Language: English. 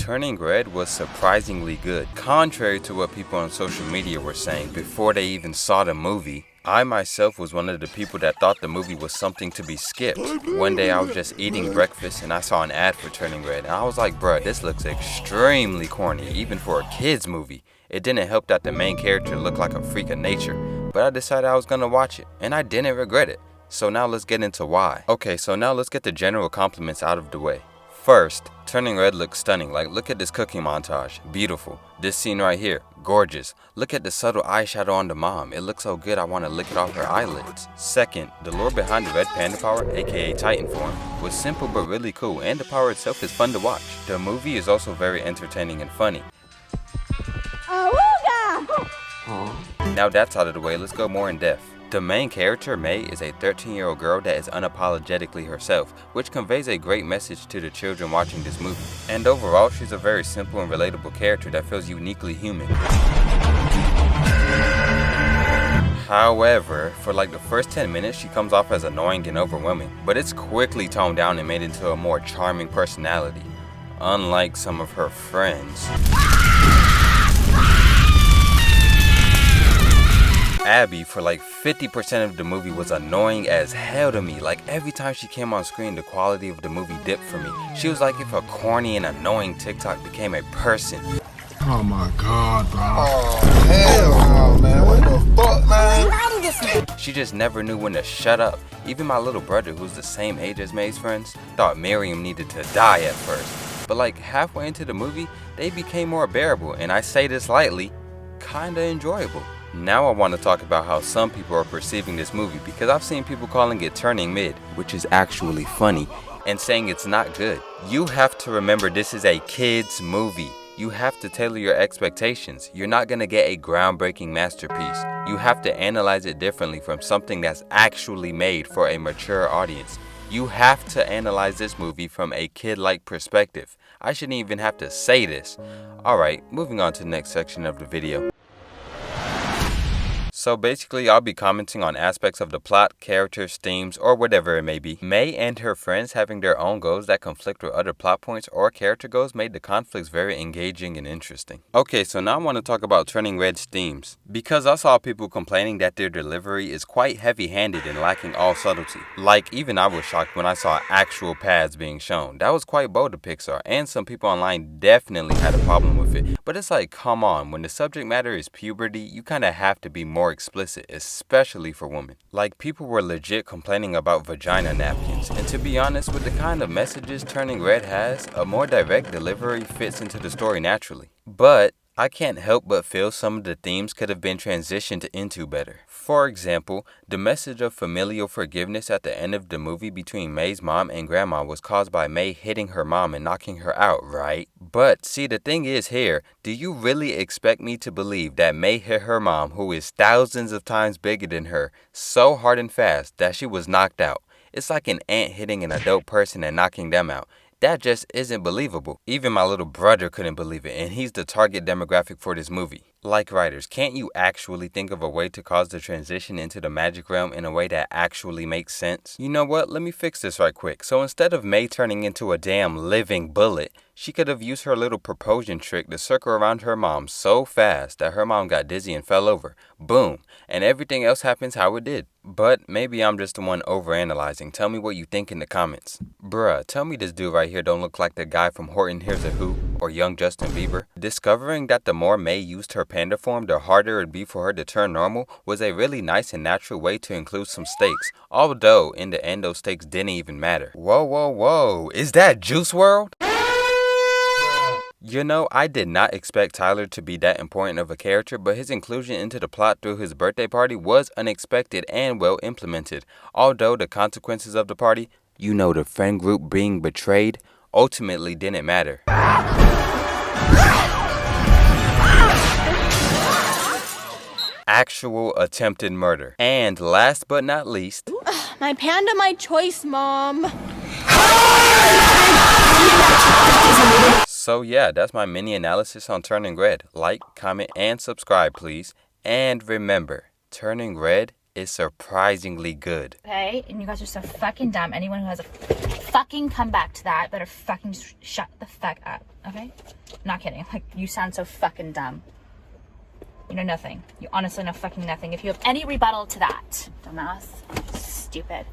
Turning Red was surprisingly good. Contrary to what people on social media were saying before they even saw the movie, I myself was one of the people that thought the movie was something to be skipped. One day I was just eating breakfast and I saw an ad for Turning Red and I was like, bruh, this looks extremely corny, even for a kid's movie. It didn't help that the main character looked like a freak of nature, but I decided I was gonna watch it and I didn't regret it. So now let's get into why. Okay, so now let's get the general compliments out of the way. First, Turning Red looks stunning. Like, look at this cooking montage. Beautiful. This scene right here. Gorgeous. Look at the subtle eyeshadow on the mom. It looks so good I want to lick it off her eyelids. Second, the lore behind the Red Panda power, aka Titan form, was simple but really cool, and the power itself is fun to watch. The movie is also very entertaining and funny. Now that's out of the way, let's go more in depth. The main character, May, is a 13-year-old girl that is unapologetically herself, which conveys a great message to the children watching this movie. And overall, she's a very simple and relatable character that feels uniquely human. However, for like the first 10 minutes, she comes off as annoying and overwhelming, but it's quickly toned down and made into a more charming personality, unlike some of her friends. Abby, for like 50% of the movie, was annoying as hell to me. Like, every time she came on screen, the quality of the movie dipped for me. She was like if a corny and annoying TikTok became a person. Oh my god, bro. Oh, hell no, man. What the fuck, man? She just never knew when to shut up. Even my little brother, who's the same age as May's friends, thought Miriam needed to die at first. But like halfway into the movie, they became more bearable, and I say this lightly, kinda enjoyable. Now I want to talk about how some people are perceiving this movie, because I've seen people calling it turning mid, which is actually funny, and saying it's not good. You have to remember this is a kid's movie. You have to tailor your expectations. You're not going to get a groundbreaking masterpiece. You have to analyze it differently from something that's actually made for a mature audience. You have to analyze this movie from a kid-like perspective. I shouldn't even have to say this. Alright, moving on to the next section of the video. So basically, I'll be commenting on aspects of the plot, characters, themes, or whatever it may be. May and her friends having their own goals that conflict with other plot points or character goals made the conflicts very engaging and interesting. Okay, so now I want to talk about Turning Red's themes, because I saw people complaining that their delivery is quite heavy-handed and lacking all subtlety. Like, even I was shocked when I saw actual pads being shown. That was quite bold of Pixar, and some people online definitely had a problem with it. But it's like, come on, when the subject matter is puberty, you kind of have to be more explicit, especially for women. Like, people were legit complaining about vagina napkins, and to be honest, with the kind of messages Turning Red has, a more direct delivery fits into the story naturally. But I can't help but feel some of the themes could have been transitioned into better. For example, the message of familial forgiveness at the end of the movie between May's mom and grandma was caused by May hitting her mom and knocking her out, right? But see, the thing is here, do you really expect me to believe that May hit her mom, who is thousands of times bigger than her, so hard and fast that she was knocked out? It's like an ant hitting an adult person and knocking them out. That just isn't believable. Even my little brother couldn't believe it, and he's the target demographic for this movie. Like, writers, can't you actually think of a way to cause the transition into the magic realm in a way that actually makes sense? You know what? Let me fix this right quick. So instead of May turning into a damn living bullet, she could have used her little propulsion trick to circle around her mom so fast that her mom got dizzy and fell over. Boom. And everything else happens how it did. But maybe I'm just the one overanalyzing. Tell me what you think in the comments. Bruh, tell me this dude right here don't look like the guy from Horton Hears a Who or young Justin Bieber. Discovering that the more May used her panda form, the harder it'd be for her to turn normal was a really nice and natural way to include some stakes. Although, in the end, those stakes didn't even matter. Whoa, whoa, whoa. Is that Juice WRLD? You know, I did not expect Tyler to be that important of a character, but his inclusion into the plot through his birthday party was unexpected and well implemented. Although the consequences of the party, you know, the friend group being betrayed, ultimately didn't matter. Actual attempted murder. And last but not least, my panda, my choice, Mom. So yeah, that's my mini analysis on Turning Red. Like, comment, and subscribe, please. And remember, Turning Red is surprisingly good. Okay, and you guys are so fucking dumb. Anyone who has a fucking come back to that better fucking shut the fuck up. Okay? Not kidding. Like, you sound so fucking dumb. You know nothing. You honestly know fucking nothing. If you have any rebuttal to that, dumbass, stupid.